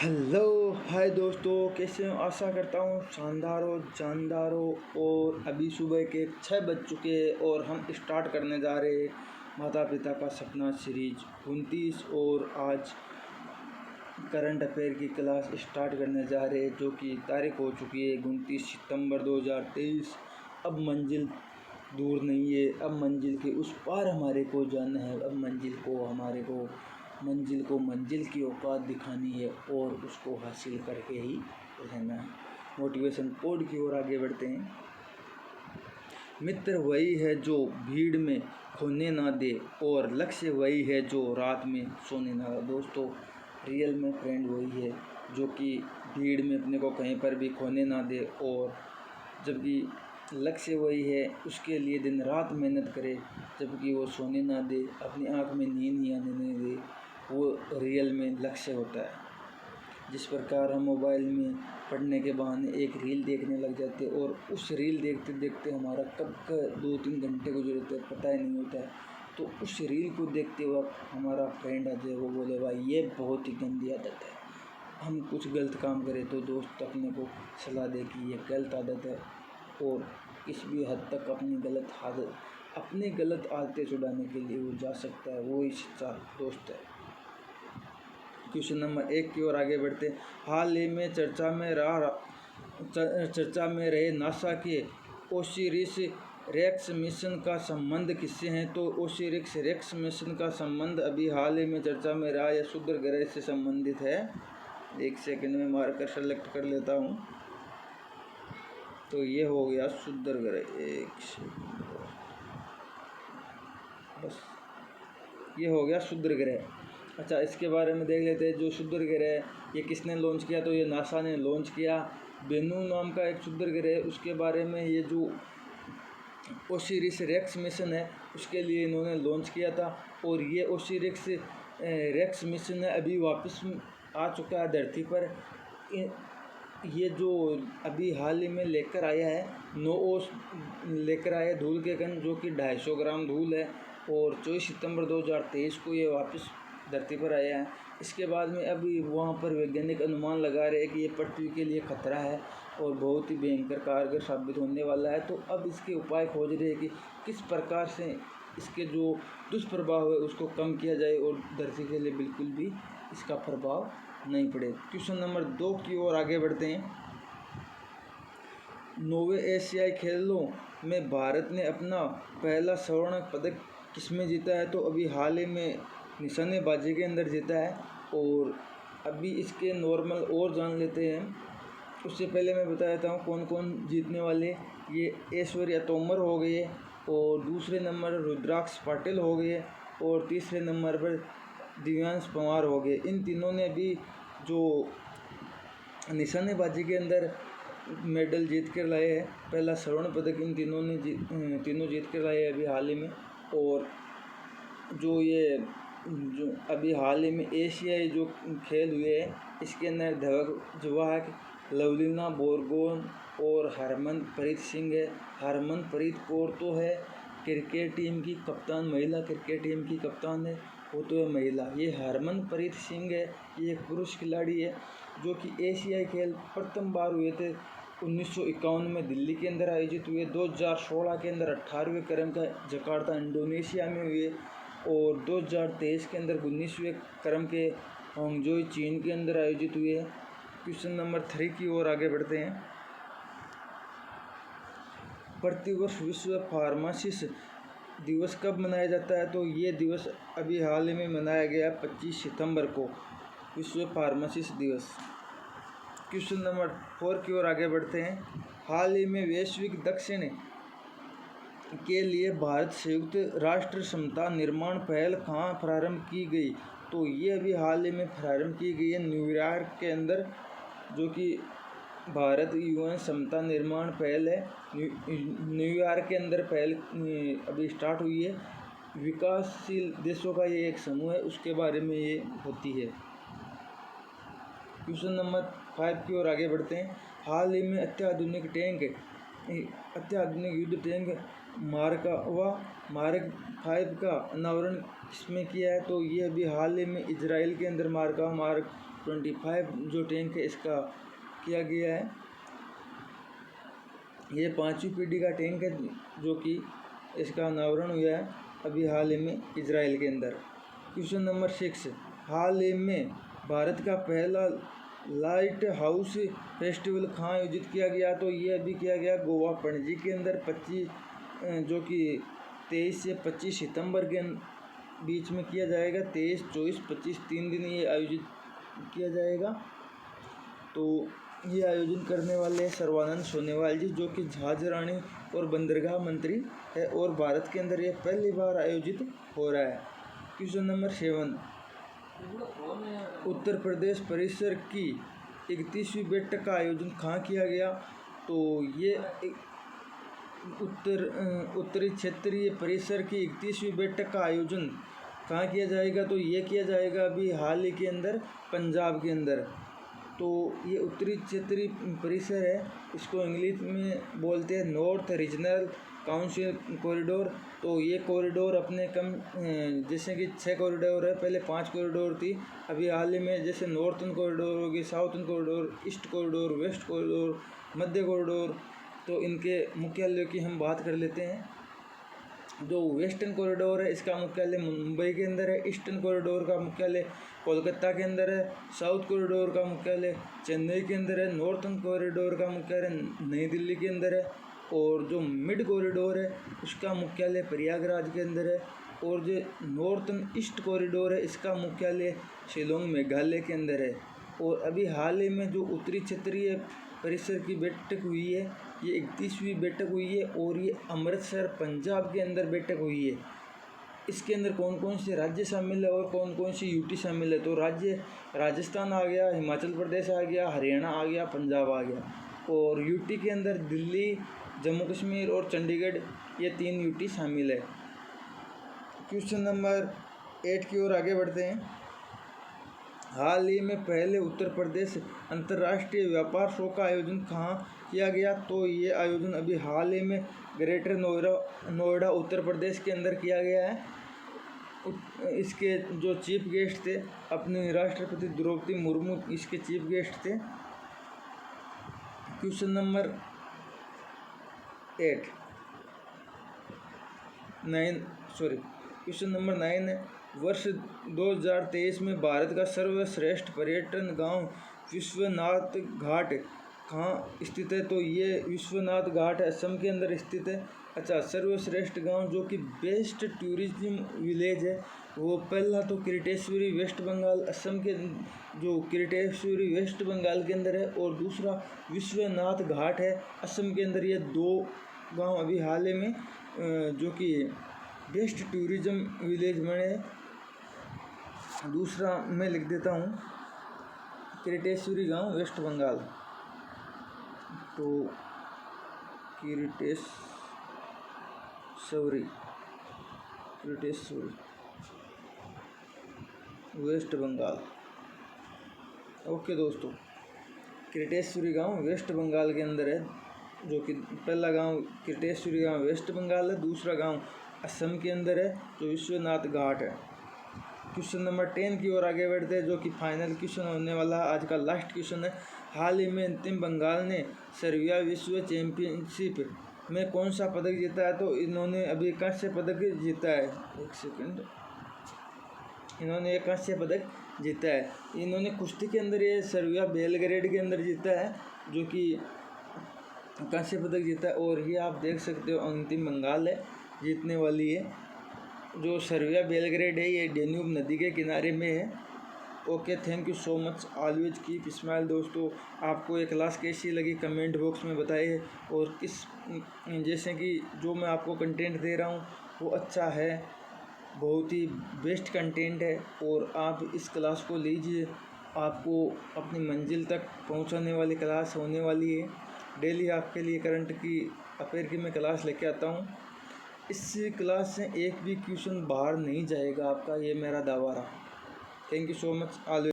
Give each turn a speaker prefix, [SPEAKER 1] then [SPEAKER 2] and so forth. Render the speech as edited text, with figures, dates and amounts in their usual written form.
[SPEAKER 1] Hello hi दोस्तों, कैसे हो? आशा करता हूँ शानदार हो, जानदार हो। और अभी सुबह के 6 बज चुके हैं और हम स्टार्ट करने जा रहे हैं माता पिता का सपना सीरीज 29। और आज करंट अफेयर की क्लास स्टार्ट करने जा रहे हैं, जो कि तारीख हो चुकी है 29 सितंबर 2023। अब मंजिल दूर नहीं है, अब मंजिल के उस पार हमारे को जाना है। अब मंजिल की औकात दिखानी है और उसको हासिल करके ही रहना है। मोटिवेशन कोड की ओर आगे बढ़ते हैं। मित्र वही है जो भीड़ में खोने ना दे और लक्ष्य वही है जो रात में सोने ना दे। दोस्तों, रियल में फ्रेंड वही है जो कि भीड़ में अपने को कहीं पर भी खोने ना दे, और जबकि लक्ष्य वही है उसके लिए दिन रात मेहनत करे, जबकि वो सोने ना दे, अपनी आँख में नींद ही आने नहीं दे। वो रियल में लक्ष्य होता है। जिस प्रकार हम मोबाइल में पढ़ने के बहाने एक रील देखने लग जाते हैं और उस रील देखते देखते हमारा कब का 2-3 घंटे गुजर जाते हैं पता ही नहीं होता है। तो उस रील को देखते वक्त हमारा फ्रेंड आ जाए, वो बोले भाई ये बहुत ही गंदी आदत है। हम कुछ गलत काम करें तो दोस्त अपने को सलाह दे कि ये गलत आदत है, और किस भी हद तक अपनी गलत आदतें छुड़ाने के लिए वो जा सकता है। वो ही सच्चा दोस्त है। क्वेश्चन नंबर 1 की ओर आगे बढ़ते। हाल ही में चर्चा में रहे नासा के ओसिरिस रेक्स मिशन का संबंध किससे है? तो ओसिरिस रेक्स मिशन का संबंध अभी हाल ही में चर्चा में रहा या क्षुद्र ग्रह से संबंधित है। एक सेकंड में मार्कर सेलेक्ट कर लेता हूँ। तो ये हो गया क्षुद्र ग्रह। बस ये हो गया क्षुद्र ग्रह। अच्छा, इसके बारे में देख लेते हैं। जो क्षुद्र ग्रह ये किसने लॉन्च किया? तो ये नासा ने लॉन्च किया। बेनू नाम का एक क्षुद्र ग्रह, उसके बारे में ये जो ओसिरिस रेक्स मिशन है उसके लिए इन्होंने लॉन्च किया था। और ये ओसिरिस रेक्स मिशन है अभी वापस आ चुका है धरती पर। ये जो अभी हाल ही में लेकर आया है नोओस लेकर आया धूल के कण, जो कि 250 ग्राम धूल है, और 24 सितंबर 2023 को ये वापस धरती पर आया है। इसके बाद में अभी वहाँ पर वैज्ञानिक अनुमान लगा रहे हैं कि ये पृथ्वी के लिए खतरा है और बहुत ही भयंकर कारगर साबित होने वाला है। तो अब इसके उपाय खोज रहे हैं कि किस प्रकार से इसके जो दुष्प्रभाव है उसको कम किया जाए और धरती के लिए बिल्कुल भी इसका प्रभाव नहीं पड़े। क्वेश्चन नंबर 2 की ओर आगे बढ़ते हैं। 9वें एशियाई खेलों में भारत ने अपना पहला स्वर्ण पदक किसमें जीता है? तो अभी हाल ही में निशानेबाजी के अंदर जीता है। और अभी इसके नॉर्मल और जान लेते हैं। उससे पहले मैं बता देता हूँ कौन कौन जीतने वाले। ये ऐश्वर्या तोमर हो गई, और दूसरे नंबर रुद्राक्ष पाटिल हो गए, और तीसरे नंबर पर दिव्यांश पंवार हो गए। इन तीनों ने भी जो निशानेबाजी के अंदर मेडल जीत कर लाए हैं, पहला स्वर्ण पदक इन तीनों जीत कर लाए हैं अभी हाल ही में। और जो अभी हाल ही में एशियाई जो खेल हुए हैं इसके अंदर ध्रुव जुवाक, लवलीना बोरगोन और हरमनप्रीत सिंह है। हरमनप्रीत कौर तो है क्रिकेट टीम की कप्तान, महिला क्रिकेट टीम की कप्तान है, वो तो है महिला। ये हरमनप्रीत सिंह है, ये एक पुरुष खिलाड़ी है जो कि एशियाई खेल प्रथम बार हुए थे 1951 में दिल्ली के अंदर आयोजित हुए। 2016 के अंदर 18वें क्रम का जकार्ता इंडोनेशिया में हुए, और 2023 के अंदर 19वें क्रम के हांगजोई चीन के अंदर आयोजित हुए। क्वेश्चन नंबर 3 की ओर आगे बढ़ते हैं। प्रतिवर्ष विश्व फार्मासिस्ट दिवस कब मनाया जाता है? तो ये दिवस अभी हाल ही में मनाया गया 25 सितंबर को, विश्व फार्मासिस्ट दिवस। क्वेश्चन नंबर 4 की ओर आगे बढ़ते हैं। हाल ही में वैश्विक दक्षिण के लिए भारत संयुक्त राष्ट्र क्षमता निर्माण पहल कहाँ प्रारंभ की गई? तो ये अभी हाल ही में प्रारंभ की गई है न्यूयॉर्क के अंदर, जो कि भारत यूएन क्षमता निर्माण पहल है। न्यूयॉर्क के अंदर पहल अभी स्टार्ट हुई है। विकासशील देशों का ये एक समूह है, उसके बारे में ये होती है। क्वेश्चन नंबर 5 की ओर आगे बढ़ते हैं। हाल ही में अत्याधुनिक युद्ध टैंक मार्क 5 का अनावरण किसमें किया है? तो ये अभी हाल ही में इजराइल के अंदर मार्क 25 जो टैंक है इसका किया गया है। ये 5वीं पीढ़ी का टैंक है जो कि इसका अनावरण हुआ है अभी हाल ही में इजराइल के अंदर। क्वेश्चन नंबर 6, हाल ही में भारत का पहला लाइट हाउस फेस्टिवल कहाँ आयोजित किया गया? तो ये अभी किया गया गोवा पणजी के अंदर 25 जो कि 23 से 25 सितंबर के बीच में किया जाएगा। 23, 24, 25 3 दिन ये आयोजित किया जाएगा। तो ये आयोजन करने वाले सर्बानंद सोनोवाल जी जो कि जहाज रानी और बंदरगाह मंत्री है और भारत के अंदर ये पहली बार आयोजित हो रहा है। क्वेश्चन नंबर 7, उत्तर प्रदेश परिसर की 31वीं बैठक का आयोजन कहाँ किया गया? तो ये उत्तरी क्षेत्रीय परिसर की 31वीं बैठक का आयोजन कहाँ किया जाएगा? तो ये किया जाएगा अभी हाल ही के अंदर पंजाब के अंदर। तो ये उत्तरी क्षेत्रीय परिसर है, इसको इंग्लिश में बोलते हैं नॉर्थ रीजनल काउंसिल कॉरिडोर। तो ये कॉरिडोर अपने जैसे कि 6 कॉरिडोर है, पहले 5 कॉरिडोर थी, अभी हाल ही में जैसे नॉर्थन कॉरिडोर होगी, southern corridor, east corridor, west corridor, मध्य कॉरिडोर। तो इनके मुख्यालयों की हम बात कर लेते हैं। जो वेस्टर्न कॉरिडोर है इसका मुख्यालय मुंबई के अंदर है, ईस्टर्न कॉरिडोर का मुख्यालय कोलकाता के अंदर है, साउथ कॉरिडोर का मुख्यालय चेन्नई के अंदर है, नॉर्थन कॉरिडोर का मुख्यालय नई दिल्ली के अंदर है, और जो मिड कॉरिडोर है उसका मुख्यालय प्रयागराज के अंदर है, और जो नॉर्थन ईस्ट कॉरिडोर है इसका मुख्यालय शिलोंग मेघालय के अंदर है। और अभी हाल ही में जो उत्तरी क्षेत्रीय परिसर की बैठक हुई है ये 31वीं बैठक हुई है और ये अमृतसर पंजाब के अंदर बैठक हुई है। इसके अंदर कौन कौन से राज्य शामिल है और कौन कौन सी यूटी शामिल है? तो राज्य राजस्थान आ गया, हिमाचल प्रदेश आ गया, हरियाणा आ गया, पंजाब आ गया, और यूटी के अंदर दिल्ली, जम्मू कश्मीर और चंडीगढ़, ये 3 यूटी शामिल है। क्वेश्चन नंबर 8 की ओर आगे बढ़ते हैं। हाल ही में पहले उत्तर प्रदेश अंतर्राष्ट्रीय व्यापार शो का आयोजन कहाँ किया गया? तो ये आयोजन अभी हाल ही में ग्रेटर नोएडा उत्तर प्रदेश के अंदर किया गया है। इसके जो चीफ गेस्ट थे अपने राष्ट्रपति द्रौपदी मुर्मू इसके चीफ गेस्ट थे। क्वेश्चन नंबर 9 है, वर्ष 2023 में भारत का सर्वश्रेष्ठ पर्यटन गांव विश्वनाथ घाट कहाँ स्थित है? तो ये विश्वनाथ घाट असम के अंदर स्थित है। अच्छा, सर्वश्रेष्ठ गांव जो कि बेस्ट टूरिज्म विलेज है वो पहला तो किरीटेश्वरी वेस्ट बंगाल असम के जो किरीटेश्वरी वेस्ट बंगाल के अंदर है, और दूसरा विश्वनाथ घाट है असम के अंदर। ये 2 गांव अभी हाल ही में जो कि बेस्ट टूरिज्म विलेज बने। दूसरा मैं लिख देता हूँ किरीटेश्वरी गांव वेस्ट बंगाल। तो किरीटेश्वरी वेस्ट बंगाल। ओके दोस्तों, किरीटेश्वरी गांव वेस्ट बंगाल के अंदर है, जो कि पहला गांव किरीटेश्वरी गांव वेस्ट बंगाल है, दूसरा गांव असम के अंदर है जो विश्वनाथ घाट है। क्वेश्चन नंबर 10 की ओर आगे बढ़ते हैं, जो कि फाइनल क्वेश्चन होने वाला है, आज का लास्ट क्वेश्चन है। हाल ही में अंतिम बंगाल ने सर्बिया विश्व चैंपियनशिप में कौन सा पदक जीता है? तो इन्होंने अभी कांस्य पदक जीता है। एक सेकंड, इन्होंने एक कांस्य पदक जीता है। इन्होंने कुश्ती के अंदर ये सर्बिया बेलग्रेड के अंदर जीता है, जो कि कांस्य पदक जीता है। और ये आप देख सकते हो अंतिम बंगाल है जीतने वाली है। जो सर्बिया बेलग्रेड है ये डेन्यूब नदी के किनारे में है। Okay, thank you so much, always keep smile. दोस्तों, आपको ये क्लास कैसी लगी कमेंट बॉक्स में बताइए, और किस जैसे कि जो मैं आपको कंटेंट दे रहा हूँ वो अच्छा है, बहुत ही बेस्ट कंटेंट है, और आप इस क्लास को लीजिए, आपको अपनी मंजिल तक पहुँचाने वाली क्लास होने वाली है। डेली आपके लिए करंट की अफेयर की मैं क्लास लेके आता हूँ। इस क्लास से एक भी क्वेश्चन बाहर नहीं जाएगा आपका, ये मेरा दावा रहा। Thank you so much, always.